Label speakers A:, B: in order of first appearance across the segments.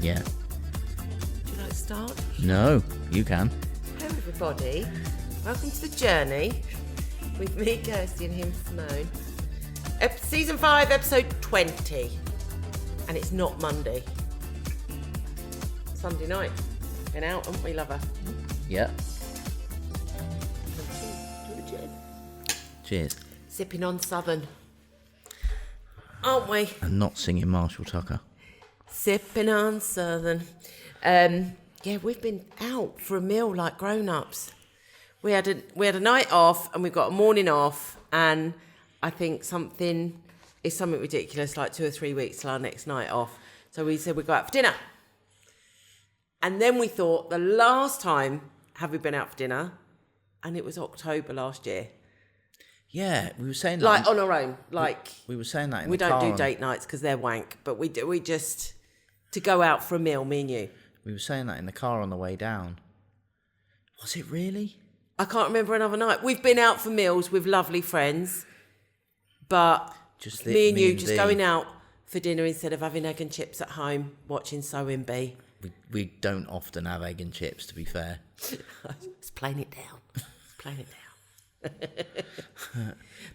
A: Yeah.
B: Would you like to start?
A: No, you can.
B: Hello everybody. Welcome to the journey with me, Kirsty, and him, Simone. Season 5, episode 20. And it's not Monday. Sunday night. Been out, haven't we, lover?
A: Yeah. Cheers.
B: Sipping on Southern. Aren't we?
A: And not singing Marshall Tucker.
B: Sipping on Southern. Yeah, we've been out for a meal like grown-ups. We had a night off and we've got a morning off, and I think something ridiculous, like 2 or 3 weeks till our next night off. So we said we'd go out for dinner. And then we thought, the last time have we been out for dinner? And it was October last year.
A: Yeah, we were saying that.
B: Like on our own. Like
A: we were saying that in
B: we
A: the
B: don't
A: car.
B: do date nights because they're wank, but we just to go out for a meal, me and you.
A: We were saying that in the car on the way down. Was it really?
B: I can't remember another night. We've been out for meals with lovely friends, but
A: Just
B: me and you
A: and
B: just
A: thee.
B: going out for dinner instead of having egg and chips at home, watching S05.
A: We don't often have egg and chips, to be fair.
B: It's playing it down. Playing it down.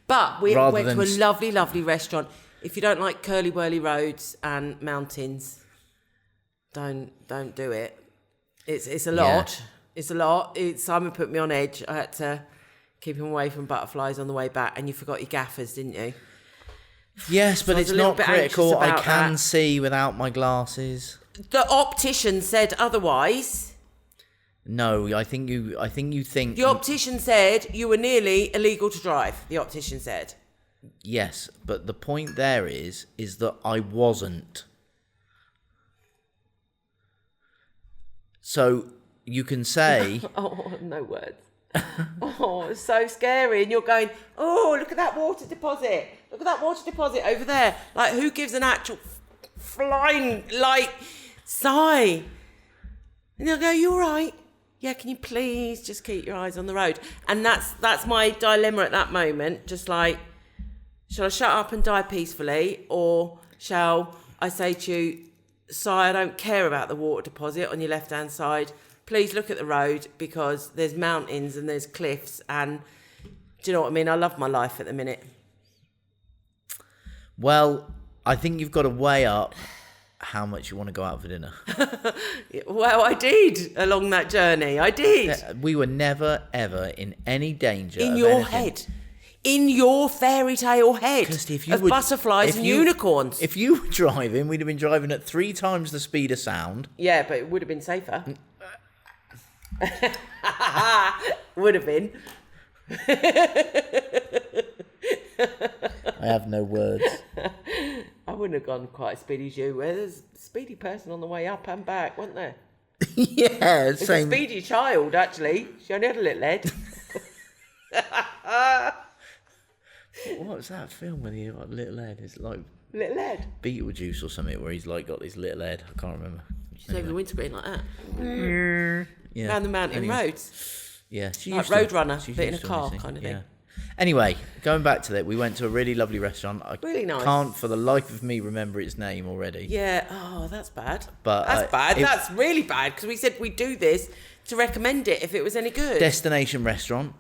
B: But we
A: Rather
B: went
A: than
B: to a lovely, lovely restaurant. If you don't like curly whirly roads and mountains, don't do it. It's a lot.
A: Yeah.
B: It's a lot. Simon put me on edge. I had to keep him away from butterflies on the way back, and you forgot your gaffers, didn't you?
A: Yes, but
B: I was
A: it's
B: a little
A: not
B: bit
A: critical.
B: anxious
A: I
B: about
A: can
B: that.
A: see without my glasses.
B: The optician said otherwise.
A: No, I think you think
B: The optician said you were nearly illegal to drive. The optician said.
A: yes, but the point there is that I wasn't. So you can say
B: Oh, no words. Oh, it's so scary. And you're going, oh, look at that water deposit. Look at that water deposit over there. Like, who gives an actual flying, like, sigh? And they'll go, you all right? Yeah, can you please just keep your eyes on the road? And that's my dilemma at that moment. Just like, shall I shut up and die peacefully? Or shall I say to you, sigh, I don't care about the water deposit on your left-hand side. Please look at the road because there's mountains and there's cliffs, and do you know what I mean? I love my life at the minute.
A: well, I think you've got to weigh up how much you want to go out for dinner.
B: Well, I did along that journey. I did.
A: We were never ever in any danger
B: In
A: of
B: your
A: anything.
B: head. In your fairy tale head
A: Kirsty, if you
B: of
A: would-
B: butterflies
A: if
B: and
A: you-
B: unicorns.
A: If you were driving, we'd have been driving at 3 times the speed of sound.
B: Yeah, but it would have been safer. Would have been.
A: I have no words.
B: I wouldn't have gone quite as speedy as you. Well, there's a speedy person on the way up and back, wasn't there?
A: Yeah,
B: It's a
A: same.
B: speedy child, actually. She only had a little head.
A: What was that film with you got little head? It's like
B: Little head.
A: Beetlejuice or something where he's like got this little head. I can't remember.
B: She's over the windscreen like that.
A: Yeah.
B: Round the mountain
A: Anyway.
B: roads.
A: Yeah, she
B: Like
A: used to-
B: Roadrunner,
A: she's
B: but in
A: used
B: a
A: to
B: car
A: anything.
B: kind of thing.
A: Yeah. Anyway, going back to that, we went to a really lovely restaurant. I
B: Really nice.
A: can't for the life of me remember its name already.
B: Yeah. Oh, that's bad.
A: But,
B: that's bad.
A: it-
B: That's really bad because we said we'd do this to recommend it if it was any good.
A: Destination restaurant.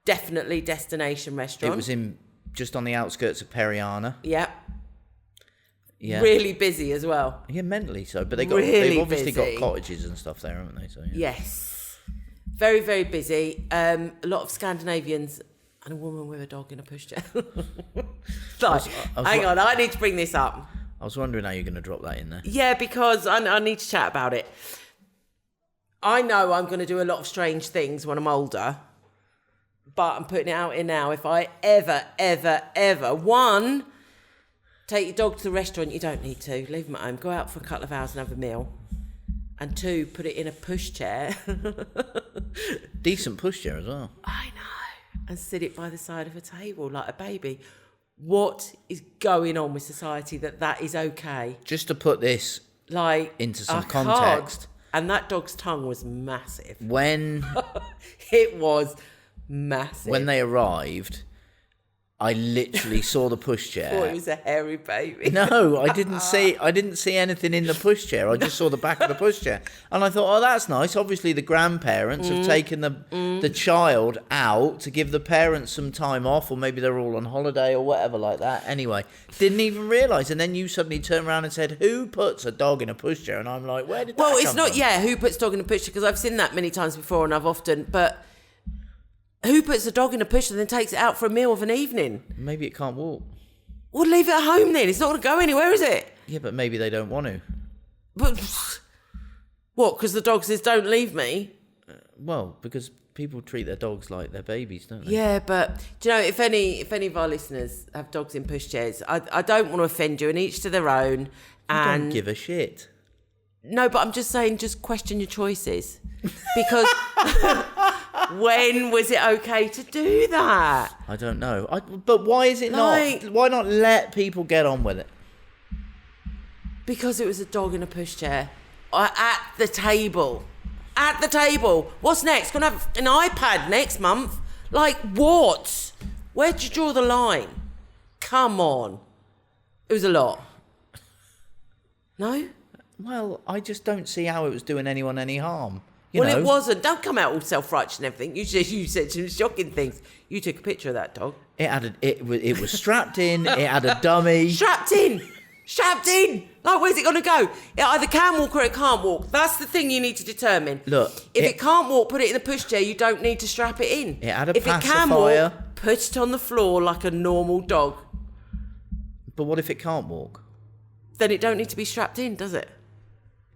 B: Definitely destination restaurant.
A: It was in just on the outskirts of Periana.
B: Yeah.
A: Yeah.
B: Really busy as well.
A: Yeah, mentally so. But they've
B: Really
A: obviously
B: busy.
A: got cottages and stuff there, haven't they? So yeah.
B: Yes. Very, very busy. A lot of Scandinavians and a woman with a dog in a pushchair. Like, hang on, I need to bring this up.
A: I was wondering how you're going to drop that in there.
B: Yeah, because I need to chat about it. I know I'm going to do a lot of strange things when I'm older, but I'm putting it out here now. If I ever, one, take your dog to the restaurant, you don't need to. Leave them at home. Go out for a couple of hours and have a meal. And 2, put it in a pushchair.
A: Decent pushchair as well.
B: I know. And sit it by the side of a table like a baby. What is going on with society that is okay?
A: Just to put this
B: Like,
A: into some
B: I can't.
A: context.
B: And that dog's tongue was massive.
A: When
B: It was massive.
A: they arrived, I literally saw the
B: Thought it
A: pushchair.
B: was a hairy baby.
A: No, I didn't see anything in the pushchair. I just saw the back of the pushchair, and I thought, oh, that's nice. Obviously, the grandparents have taken the child out to give the parents some time off, or maybe they're all on holiday or whatever like that. Anyway, didn't even realise. And then you suddenly turned around and said, "Who puts a dog in a pushchair?" And I'm like, "Where did that
B: Well,
A: come
B: it's not.
A: from?"
B: Yeah, who puts dog in a pushchair? Because I've seen that many times before, and I've often. But who puts a dog in a pushchair and then takes it out for a meal of an evening?
A: Maybe it can't walk.
B: Well, leave it at home then. It's not going to go anywhere, is it?
A: Yeah, but maybe they don't want to.
B: But what? Because the dog says, "Don't leave me."
A: Well, because people treat their dogs like their babies, don't they?
B: Yeah, but do you know, if any of our listeners have dogs in pushchairs, I don't want to offend you, and each to their own. And
A: Don't give a shit.
B: no, but I'm just saying, just question your choices, because when was it okay to do that?
A: I don't know. But why is it
B: Like-
A: not? Why not let people get on with it?
B: Because it was a dog in a pushchair at the table. At the table. What's next? Gonna have an iPad next month? Like what? Where'd you draw the line? Come on. It was a lot. No?
A: Well, I just don't see how it was doing anyone any harm.
B: Well, it wasn't. Don't come out all self-righteous and everything. You said some shocking things. You took a picture of that dog.
A: It was strapped in. It had a dummy.
B: Strapped in. Strapped in. Like, where's it going to go? It either can walk or it can't walk. That's the thing you need to determine.
A: Look,
B: if it can't walk, put it in the pushchair. You don't need to strap it in.
A: It had a
B: if it can
A: pacifier.
B: walk, put it on the floor like a normal dog.
A: But what if it can't walk?
B: Then it don't need to be strapped in, does it?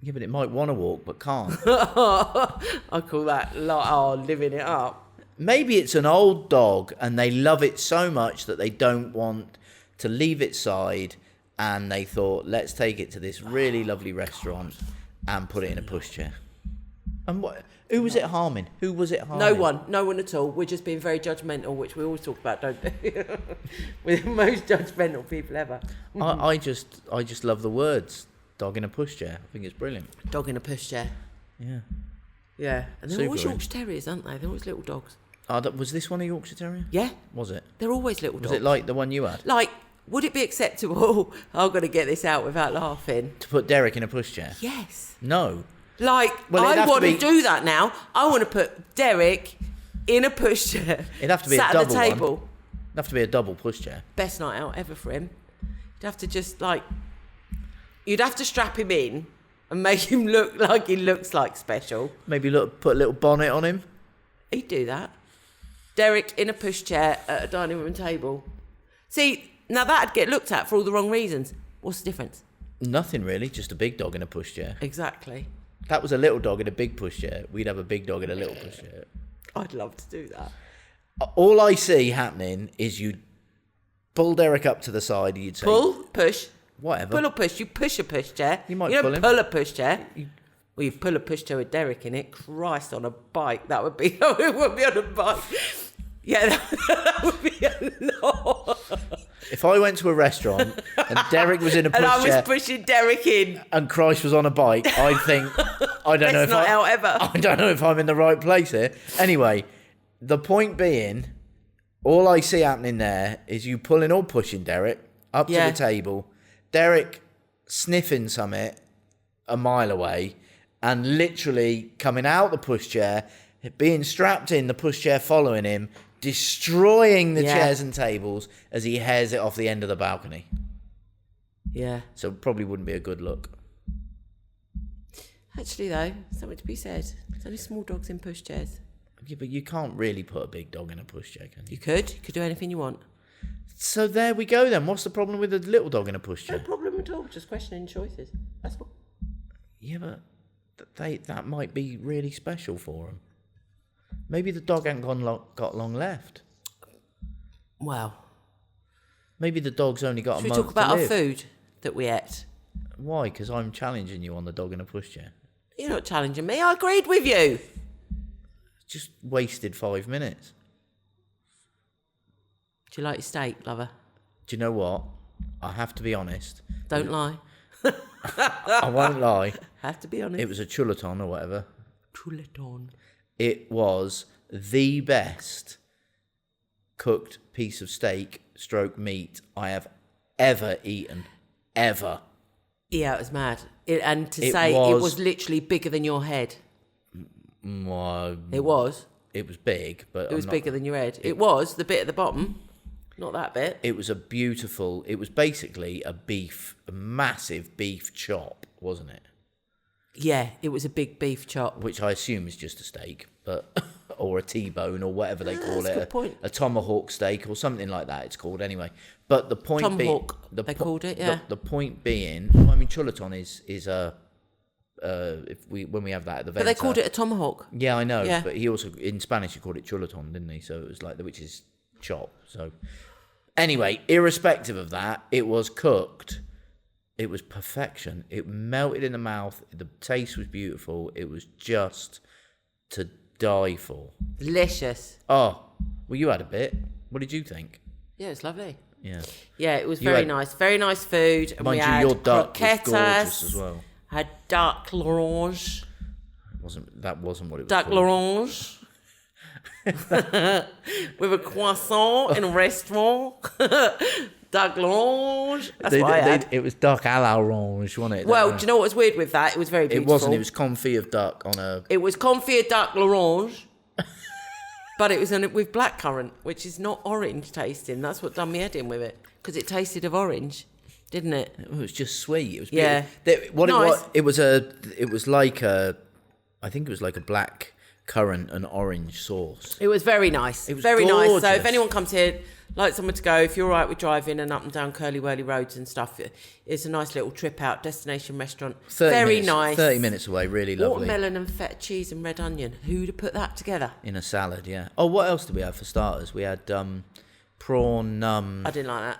A: Yeah, but it might want to walk but can't.
B: I call that living it up.
A: Maybe it's an old dog and they love it so much that they don't want to leave its side, and they thought, let's take it to this really lovely restaurant and put it in a pushchair. And who was it harming? Who was it harming?
B: No one at all. We're just being very judgmental, which we always talk about, don't we? We're the most judgmental people ever.
A: I just love the words dog in a pushchair. I think it's brilliant.
B: Dog in a pushchair.
A: Yeah.
B: Yeah. And they're always
A: Super.
B: Yorkshire Terriers, aren't they? They're always little dogs.
A: Was this one a Yorkshire Terrier?
B: Yeah.
A: Was it?
B: They're always little dogs.
A: Was it like the one you had?
B: Like, would it be acceptable? I'm going to get this out without laughing.
A: To put Derik in a pushchair?
B: Yes.
A: No.
B: Like,
A: Well, it'd
B: I
A: have
B: want
A: to
B: to
A: be-
B: do that now. I want to put Derik in a pushchair.
A: It'd have to be
B: sat
A: a
B: at the
A: double
B: table.
A: one. It'd have to be a double pushchair.
B: Best night out ever for him. You'd have to just you'd have to strap him in and make him look like he looks like special.
A: Maybe put a little bonnet on him.
B: He'd do that. Derik in a pushchair at a dining room table. See, now that'd get looked at for all the wrong reasons. What's the difference?
A: Nothing really, just a big dog in a pushchair.
B: Exactly.
A: That was a little dog in a big pushchair. We'd have a big dog in a little pushchair.
B: I'd love to do that.
A: All I see happening is you pull Derik up to the side and you'd say...
B: Pull, push.
A: Whatever.
B: Pull or push. You push a pushchair.
A: You might
B: don't
A: pull him.
B: pull a pushchair. Well, you pull a pushchair with Derik in it. Christ, on a bike. That would be... It would be on a bike. Yeah, that would be a lot.
A: If I went to a restaurant and Derik was in a
B: And I was
A: pushchair
B: pushing Derik in.
A: and Christ was on a bike, I'd think, I don't know if
B: Best night out ever.
A: I don't know if I'm in the right place here. Anyway, the point being, all I see happening there is you pulling or pushing Derik up to the table, Derik sniffing something a mile away, and literally coming out the pushchair, being strapped in, the pushchair following him, destroying the chairs and tables as he hairs it off the end of the balcony.
B: Yeah.
A: So it probably wouldn't be a good look.
B: Actually, though, something to be said. There's only small dogs in pushchairs.
A: Yeah, but you can't really put a big dog in a pushchair, can you?
B: You could. You could do anything you want.
A: So there we go then. What's the problem with a little dog in a
B: No
A: pushchair?
B: problem at all. Just questioning choices. That's all.
A: Yeah, but that might be really special for them. Maybe the dog ain't got long left.
B: Well,
A: Maybe the dog's only got
B: should
A: a
B: we
A: month
B: talk about
A: to
B: our
A: live.
B: food that we ate?
A: Why? Because I'm challenging you on the dog in a pushchair.
B: You're not challenging me. I agreed with you.
A: Just wasted 5 minutes.
B: Do you like your steak, lover?
A: Do you know what? I have to be honest.
B: Don't lie.
A: I won't lie.
B: Have to be honest.
A: It was a chuleton or whatever.
B: Chuleton.
A: It was the best cooked piece of steak stroke meat I have ever eaten. Ever.
B: Yeah, it was mad. It was literally bigger than your head. It was.
A: It was big, but
B: it was bigger than your head. It was the bit at the bottom, not that bit.
A: It was basically a massive beef chop, wasn't it?
B: Yeah, it was a big beef chop,
A: which I assume is just a steak, but or a T-bone or whatever they call
B: that's
A: it,
B: a good point.
A: A tomahawk steak or something like that. It's called anyway. But the point
B: tomahawk, they called it. Yeah.
A: The point being, I mean, chulaton is a. When we have that at the Venta.
B: But they called it a tomahawk.
A: Yeah, I know. Yeah. But he also, in Spanish, he called it chulaton, didn't he? So it was like, which is chop. So anyway, irrespective of that, it was cooked. It was perfection. It melted in the mouth. The taste was beautiful. It was just to die for.
B: Delicious.
A: Oh, well, you had a bit. What did you think?
B: Yeah, it's lovely.
A: Yeah.
B: Yeah, it was very nice. Very nice food. And
A: mind
B: we
A: you,
B: had
A: your duck was
B: croquetas,
A: gorgeous as well.
B: Had duck l'orange.
A: That wasn't what it was
B: duck
A: called.
B: l'orange. With a croissant in a restaurant. Duck l'orange. That's what I had.
A: It was duck à l'orange, wasn't it?
B: Well, do you know what was weird with that? It was very beautiful.
A: It wasn't. It was confit of duck on a...
B: It was confit of duck l'orange. But it was with blackcurrant, which is not orange tasting. That's what done me head in with it. Because it tasted of orange. Didn't it?
A: It was just sweet. It was
B: yeah.
A: Nice. It was like a black currant and orange sauce.
B: It was very nice.
A: It was
B: very
A: gorgeous.
B: nice. So if anyone comes here, like someone to go, if you're all right with driving and up and down curly whirly roads and stuff, it's a nice little trip out, destination restaurant. Very nice.
A: 30 minutes away, really lovely.
B: Watermelon and feta cheese and red onion. Who'd have put that together?
A: In a salad, yeah. Oh, what else did we have for starters? We had prawn...
B: I didn't like that.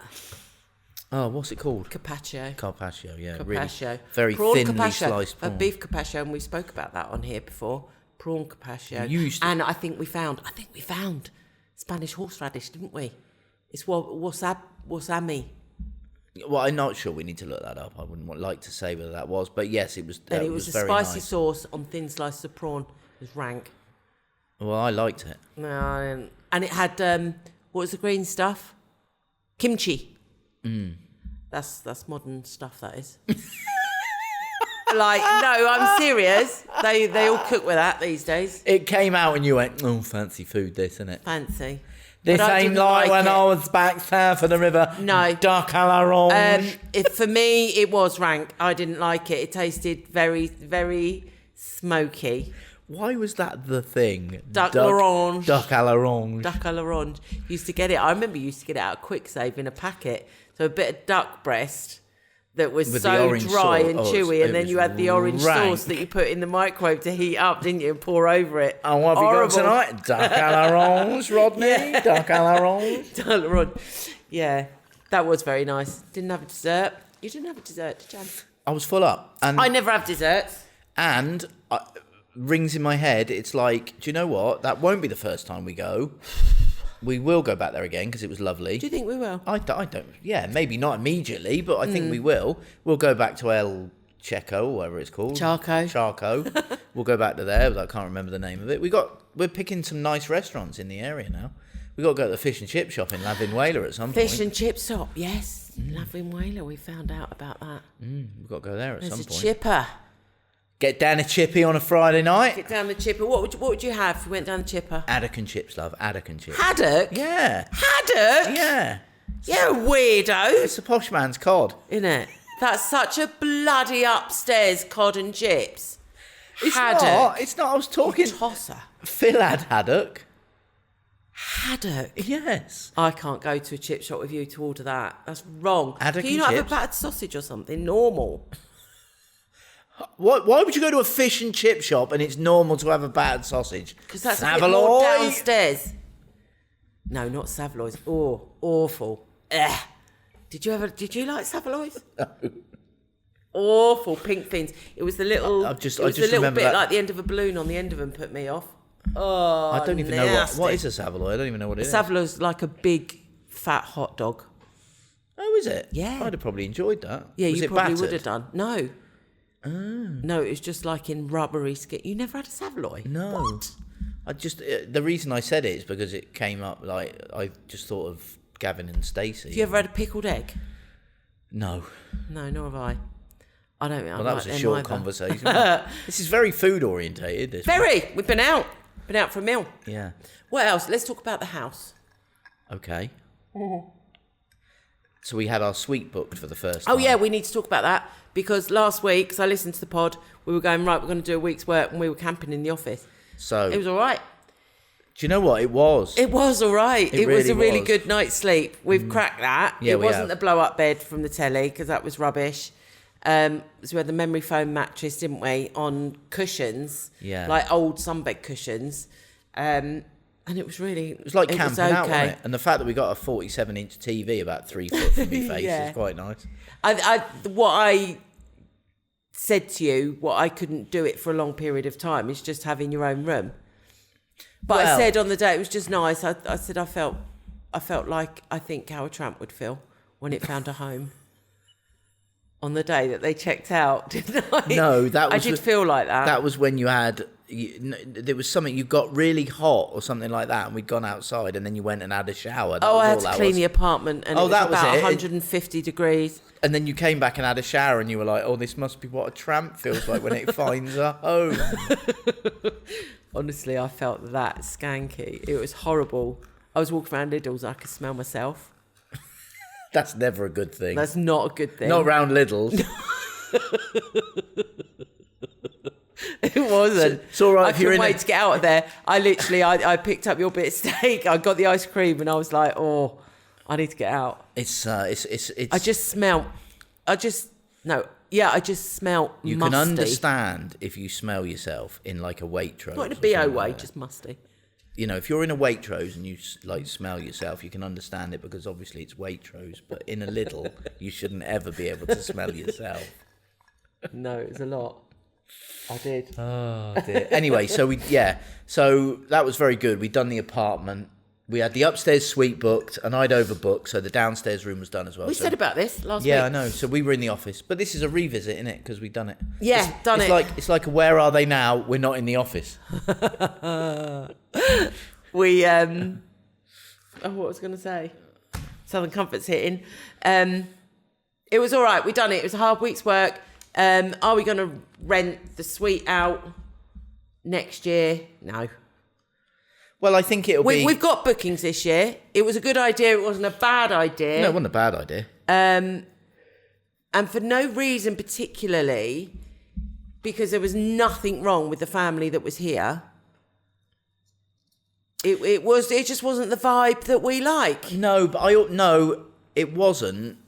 A: Oh, what's it called?
B: Carpaccio,
A: yeah.
B: Carpaccio.
A: Really very
B: prawn
A: thinly
B: carpaccio.
A: Sliced prawn.
B: A beef carpaccio, and we spoke about that on here before. Prawn carpaccio. And I think we found Spanish horseradish, didn't we? It's wasami.
A: Well, I'm not sure. We need to look that up. I wouldn't like to say whether that was, but yes, it was.
B: And it was a
A: very
B: spicy
A: nice.
B: sauce on thin slices of prawn. It was rank.
A: Well, I liked it.
B: No, I didn't. And it had what was the green stuff? Kimchi. That's modern stuff. That is. Like, no, I'm serious. They all cook with that these days.
A: It came out and you went, oh, fancy food, this, isn't it?
B: Fancy.
A: This ain't like when I was back south of the river.
B: No.
A: Duck à l'orange.
B: For me, it was rank. I didn't like it. It tasted very, very smoky.
A: Why was that the thing?
B: Duck l'orange.
A: Duck à l'orange.
B: Duck à l'orange. Used to get it. I remember you used to get it out of Quick Save in a packet. So a bit of duck breast that was
A: with
B: so dry and chewy, and then you had the orange sauce that you put in the microwave to heat up, didn't you, and pour over it.
A: Oh, what have you got tonight? Duck à l'orange, Rodney? Yeah. Duck à l'orange?
B: Duck à l'orange. Yeah, that was very nice. Didn't have a dessert. You didn't have a dessert, did you?
A: I was full up. And
B: I never have desserts.
A: And rings in my head, it's like, do you know what? That won't be the first time we go. We will go back there again because it was lovely.
B: Do you think we will?
A: I don't. Yeah, maybe not immediately, but I think we will. We'll go back to El Checo, whatever it's called. Charco. We'll go back to there, but I can't remember the name of it. We're picking some nice restaurants in the area now. We've got to go to the fish and chip shop in Lavinwela at some point.
B: Fish and chip shop, yes. Lavinwela, we found out about that.
A: We've got to go there at some point.
B: There's a chipper.
A: Get down a chippy on a Friday night.
B: Get down the chipper. What would you have if we went down the chipper?
A: Haddock and chips, love. Haddock and chips.
B: Haddock?
A: Yeah.
B: Haddock?
A: Yeah.
B: You're a weirdo.
A: It's a posh man's cod.
B: Isn't it? That's such a bloody upstairs cod and chips.
A: It's
B: haddock.
A: Not. It's not. I was talking...
B: Tosser.
A: Phil had haddock.
B: Haddock?
A: Yes.
B: I can't go to a chip shop with you to order that. That's wrong.
A: Haddock
B: Can you
A: and
B: not
A: chips?
B: have a battered sausage or something? Normal.
A: Why would you go to a fish and chip shop and it's normal to have a battered sausage?
B: Because that's a bit more downstairs. No, not Savaloys. Oh, awful. Ugh. Did you like Savaloys?
A: No.
B: Awful pink things. It was the little.
A: I just
B: the little
A: remember
B: bit
A: that.
B: like the end of a balloon on the end of them put me off. Oh,
A: I don't even know what is a Savaloy. I don't even know what it is.
B: A Savaloy's like a big fat hot dog.
A: Oh, is it?
B: Yeah.
A: I'd have probably enjoyed that.
B: Yeah,
A: was
B: you
A: it
B: probably
A: battered?
B: would have done. No.
A: Oh.
B: No, it was just like in rubbery skin. You never had a Savaloy?
A: No.
B: What?
A: I just the reason I said it is because it came up like I just thought of Gavin and Stacey.
B: Have you ever had a pickled egg?
A: No.
B: No, nor have I. I don't.
A: Well, that was a short conversation. This is very food orientated.
B: Very. We've been out for a meal.
A: Yeah.
B: What else? Let's talk about the house.
A: Okay. So we had our suite booked for the first time.
B: Oh yeah, we need to talk about that because last week, because I listened to the pod, we were going right. We're going to do a week's work, and we were camping in the office.
A: So
B: it was all right.
A: Do you know what it was?
B: It was all right. It was a really
A: was.
B: good night's sleep. We've cracked that.
A: Yeah,
B: it
A: we
B: wasn't
A: have.
B: the blow-up bed from the telly because that was rubbish. So we had the memory foam mattress, didn't we, on cushions, like old sunbed cushions, and it was really.
A: It was like camping out, wasn't it? And the fact that we got a 47-inch TV about 3 foot from my face is quite nice.
B: What I said to you, what I couldn't do it for a long period of time is just having your own room. But I said on the day it was just nice. I said I felt like I think how a tramp would feel when it found a home. On the day that they checked out, didn't I?
A: No, I
B: did feel like that.
A: That was when you had. There was something, you got really hot or something like that, and we'd gone outside, and then you went and had a shower.
B: I had to clean the apartment, and it was about 150 degrees.
A: And then you came back and had a shower, and you were like, "Oh, this must be what a tramp feels like when it finds a home."
B: Honestly, I felt that skanky. It was horrible. I was walking around Lidl's, I could smell myself.
A: That's never a good thing.
B: That's not a good thing.
A: Not round Lidl's.
B: It wasn't.
A: It's all right.
B: I couldn't wait to get out of there. I picked up your bit of steak. I got the ice cream, and I was like, "Oh, I need to get out."
A: It's.
B: I just smell. I just smell
A: You
B: musty.
A: can understand if you smell yourself in like a Waitrose.
B: Not in a BO way, just musty.
A: You know, if you're in a Waitrose and you like smell yourself, you can understand it because obviously it's Waitrose. But in a Lidl, you shouldn't ever be able to smell yourself.
B: No, it was a lot. I did.
A: Oh dear. Anyway, so that was very good. We'd done the apartment. We had the upstairs suite booked, and I'd overbooked, so the downstairs room was done as well.
B: We said about this last week.
A: Yeah, I know. So we were in the office, but this is a revisit, isn't it? Because we've done it.
B: Yeah,
A: It's like a where are they now? We're not in the office.
B: We what was I going to say? Southern Comfort's hitting. It was all right. We done it. It was a hard week's work. Are we going to rent the suite out next year? No.
A: Well, I think
B: We've got bookings this year. It was a good idea. It wasn't a bad idea.
A: No, it wasn't a bad idea.
B: And for no reason particularly, because there was nothing wrong with the family that was here. It just wasn't the vibe that we like.
A: No, but it wasn't.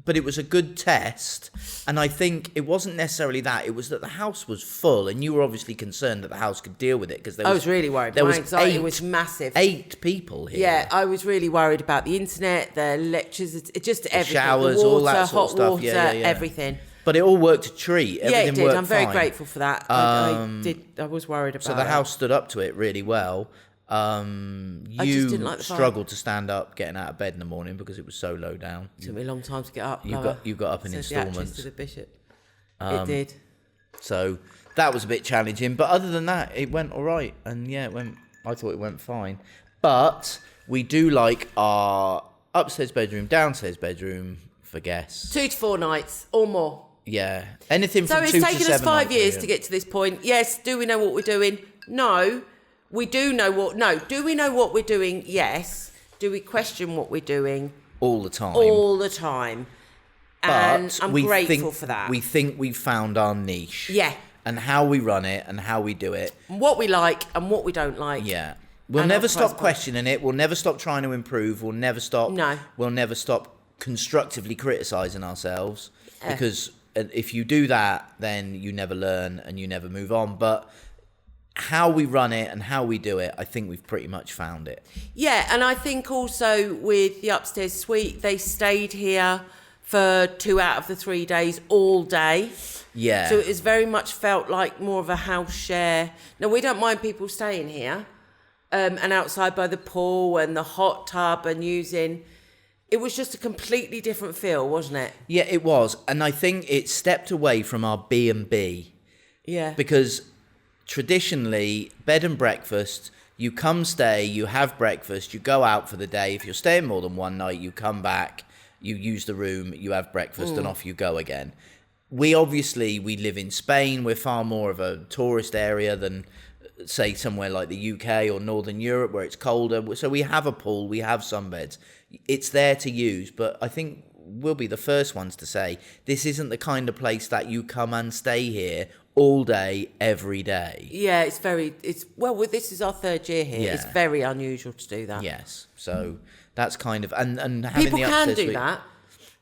A: But it was a good test, and I think it wasn't necessarily that. It was that the house was full, and you were obviously concerned that the house could deal with it because
B: I was really worried. My anxiety was massive.
A: 8 people here.
B: Yeah, I was really worried about the internet, the lectures, just everything.
A: Showers,
B: the water,
A: all that sort of
B: hot
A: stuff.
B: water,
A: Yeah.
B: everything.
A: But it all worked a treat.
B: Everything
A: it did.
B: I'm very
A: fine.
B: grateful for that. I was worried about it.
A: So the house stood up to it really well.
B: I just didn't like the vibe.
A: Struggled to stand up getting out of bed in the morning because it was so low down.
B: It took me a long time to get up.
A: You got up in instalments.
B: To the bishop. It did.
A: So that was a bit challenging, but other than that, it went all right. And yeah, I thought it went fine. But we do like our upstairs bedroom, downstairs bedroom for guests.
B: 2 to 4 nights or more.
A: Yeah, anything from 2 to 7
B: So it's taken us 5 years
A: nights,
B: to get to this point. Yes. Do we know what we're doing? No. We do know what. No. Do we know what we're doing? Yes. Do we question what we're doing?
A: All the time.
B: All the time. And
A: But
B: I'm grateful for that.
A: We think we've found our niche.
B: Yeah.
A: And how we run it and how we do it.
B: What we like and what we don't like.
A: Yeah. We'll never stop questioning it. We'll never stop trying to improve. We'll never stop.
B: No.
A: We'll never stop constructively criticising ourselves. Because if you do that, then you never learn and you never move on. But how we run it and how we do it, I think we've pretty much found it.
B: Yeah, and I think also with the upstairs suite, they stayed here for 2 out of the 3 days all day.
A: Yeah.
B: So it was very much felt like more of a house share. Now, we don't mind people staying here and outside by the pool and the hot tub and using... It was just a completely different feel, wasn't it?
A: Yeah, it was. And I think it stepped away from our B&B.
B: Yeah.
A: Because... traditionally, bed and breakfast, You come stay, you have breakfast, you go out for the day. If you're staying more than one night, you come back, you use the room, you have breakfast, and off you go again. We live in Spain. We're far more of a tourist area than, say, somewhere like the UK or Northern Europe where it's colder. So we have a pool, we have sunbeds. It's there to use, but I think we'll be the first ones to say this isn't the kind of place that you come and stay here all day, every day.
B: Yeah, this is our 3rd year here.
A: Yeah.
B: It's very unusual to do that.
A: Yes. So that's kind of, and having
B: People
A: the
B: can
A: upstairs
B: do that.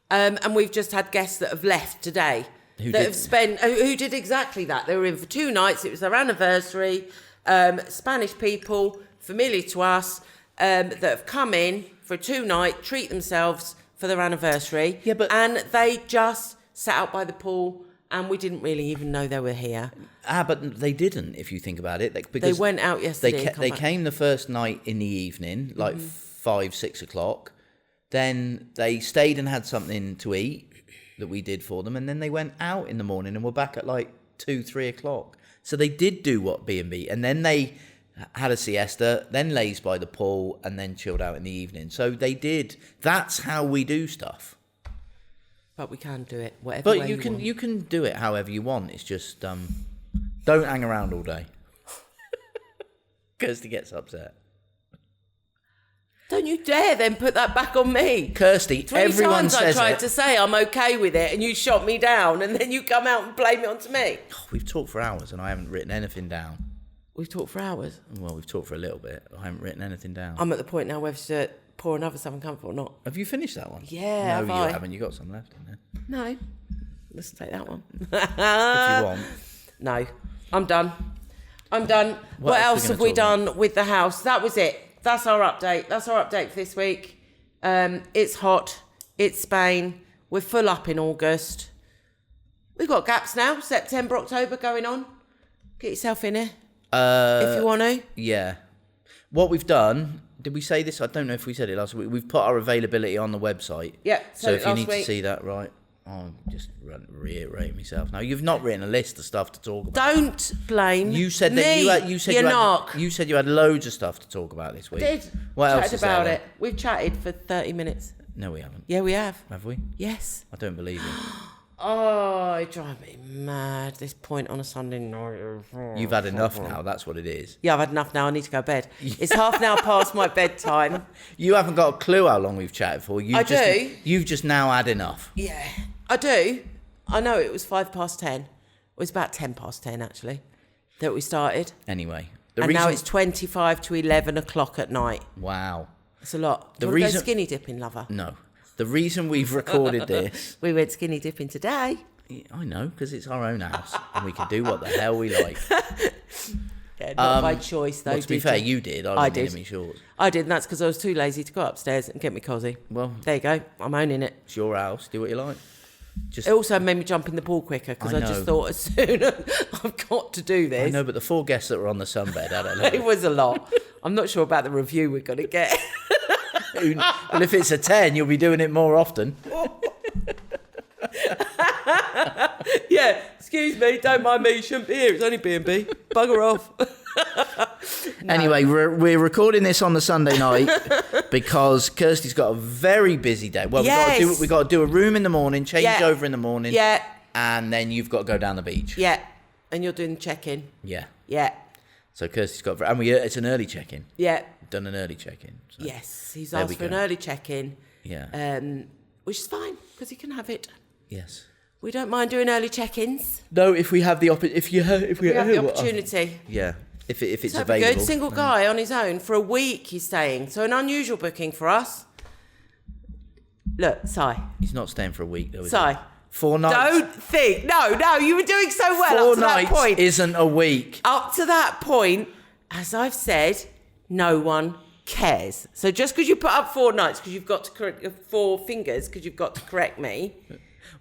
B: And we've just had guests that have left today. Who did exactly that. They were in for 2 nights. It was their anniversary. Spanish people, familiar to us, that have come in for a 2-night, treat themselves for their anniversary.
A: Yeah,
B: and they just sat out by the pool, and we didn't really even know they were here.
A: But they didn't, if you think about it. Because
B: they went out yesterday.
A: They came the first night in the evening, like 5, 6 o'clock. Then they stayed and had something to eat that we did for them, and then they went out in the morning and were back at like 2, 3 o'clock. So they did do what B&B, and then they had a siesta, then lays by the pool, and then chilled out in the evening. So they did. That's how we do stuff.
B: But we can do it whatever
A: But
B: way
A: you can do it however you want. It's just don't hang around all day. Kirsty gets upset.
B: Don't you dare then put that back on me.
A: Kirsty, everyone says it. 3
B: times I tried to say I'm okay with it, and you shot me down, and then you come out and blame it onto me.
A: Oh, we've talked for hours, and I haven't written anything down.
B: We've talked for hours?
A: Well, we've talked for a little bit. I haven't written anything down.
B: I'm at the point now whether to pour another Southern Comfort or not.
A: Have you finished that one?
B: Yeah,
A: No, you haven't. You got some left in there.
B: No. Let's take that one.
A: If you want.
B: No. I'm done. What else have we done with the house? That was it. That's our update. That's our update for this week. It's hot. It's Spain. We're full up in August. We've got gaps now. September, October going on. Get yourself in here. If you want to.
A: Yeah. What we've done, did we say this? I don't know if we said it last week. We've put our availability on the website.
B: Yeah.
A: So if you need to see that, right. I'll just reiterate myself. Now, you've not written a list of stuff to talk about.
B: Don't blame
A: You said that
B: me.
A: you said you had loads of stuff to talk about this week.
B: I did.
A: What else
B: Chatted
A: is there
B: about
A: then?
B: it. We've chatted for 30 minutes.
A: No, we haven't.
B: Yeah, we have.
A: Have we?
B: Yes.
A: I don't believe you.
B: Oh, it drives me mad. This point on a Sunday night.
A: You've had enough now. That's what it is.
B: Yeah, I've had enough now. I need to go to bed. It's half an hour past my bedtime.
A: You haven't got a clue how long we've chatted for.
B: I do.
A: You've just now had enough.
B: Yeah, I do. I know it was 10:05. It was about 10:10 actually that we started.
A: Anyway.
B: Now it's 25 to 11 o'clock at night.
A: Wow.
B: It's a lot. Do you want to go skinny dipping, lover?
A: No. The reason we've recorded this...
B: We went skinny dipping today.
A: I know, because it's our own house and we can do what the hell we like.
B: Yeah, not by choice, though.
A: Well, to be fair, you did. I did. In my shorts.
B: I did, and that's because I was too lazy to go upstairs and get me cosy.
A: Well,
B: there you go. I'm owning it.
A: It's your house. Do what you like.
B: It also made me jump in the pool quicker because I just thought as soon as I've got to do this.
A: I know, but the 4 guests that were on the sunbed, I don't know.
B: It was a lot. I'm not sure about the review we're going to get.
A: Well, if it's a 10, you'll be doing it more often.
B: Yeah, excuse me, don't mind me, you shouldn't be here. It's only B&B. Bugger off.
A: No. Anyway, we're recording this on the Sunday night because Kirsty's got a very busy day. Well, we got to do a room in the morning, change over in the morning.
B: Yeah.
A: And then you've got to go down the beach.
B: Yeah. And you're doing check-in.
A: Yeah.
B: Yeah.
A: So Kirsty's got... And it's an early check-in.
B: Yeah.
A: Done an early check-in. So
B: yes. He's asked for an early check-in.
A: Yeah.
B: Which is fine, because he can have it.
A: Yes.
B: We don't mind doing early check-ins.
A: No, if we have the opportunity. Yeah. If it's available.
B: Good. Single guy on his own for a week he's staying. So an unusual booking for us. Look, Si.
A: He's not staying for a week though, is
B: Si.
A: he? 4 nights.
B: Don't think. No, you were doing so well
A: 4
B: up to
A: nights
B: that point.
A: Isn't a week.
B: Up to that point, as I've said, no one cares. So just because you put up 4 nights, because you've got to correct 4 fingers, because you've got to correct me.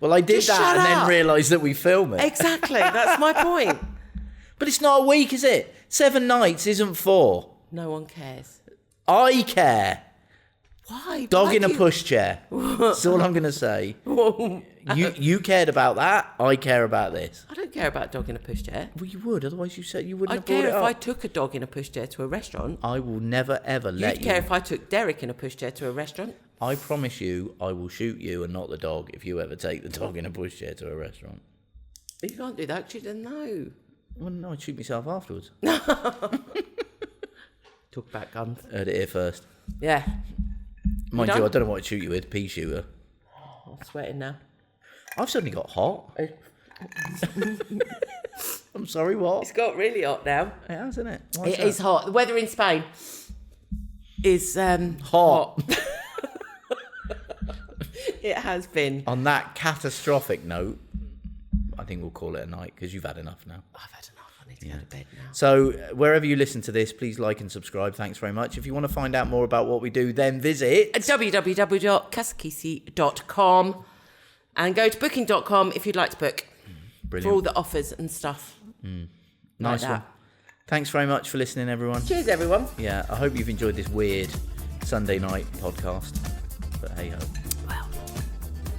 A: Well, I did that and then realised that we film it.
B: Exactly. That's my point.
A: But it's not a week, is it? 7 nights isn't 4.
B: No one cares.
A: I care.
B: Why?
A: Dog in a pushchair. That's all I'm going to say. You cared about that. I care about this.
B: I don't care about dog in a pushchair.
A: Well, you would. Otherwise, you said you wouldn't have
B: I'd
A: brought
B: care
A: it
B: if
A: up.
B: I took a dog in a pushchair to a restaurant.
A: I will never, ever let
B: You'd
A: you.
B: care if I took Derik in a pushchair to a restaurant.
A: I promise you, I will shoot you and not the dog if you ever take the dog in a pushchair to a restaurant.
B: But you can't do that because you didn't know.
A: Well, no, I'd shoot myself afterwards.
B: Talk about guns.
A: Heard it here first.
B: Yeah.
A: Mind
B: done?
A: you, I don't know what I'd shoot you with. Pea shooter.
B: I'm sweating now.
A: I've suddenly got hot. I'm sorry, what?
B: It's got really hot now.
A: It has, isn't it?
B: It is hot. The weather in Spain is
A: hot.
B: It has been.
A: On that catastrophic note, I think we'll call it a night because you've had enough now.
B: I've had enough. I need to go to bed now.
A: So wherever you listen to this, please like and subscribe. Thanks very much. If you want to find out more about what we do, then visit
B: www.CasaKiSi.com and go to booking.com if you'd like to book.
A: Brilliant.
B: For all the offers and stuff.
A: Nice
B: like
A: one. Thanks very much for listening, everyone.
B: Cheers, everyone.
A: Yeah, I hope you've enjoyed this weird Sunday night podcast. But hey ho.
B: Well,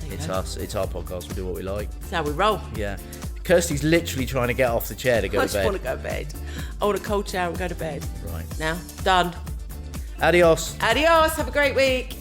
A: It's us. It's our podcast. We do what we like.
B: that's how we roll.
A: Yeah. Kirsty's literally trying to get off the chair to go
B: I
A: to
B: just want
A: bed.
B: to go to bed. I want a cold shower and go to bed.
A: Right.
B: Now, done.
A: Adios.
B: Adios. Have a great week.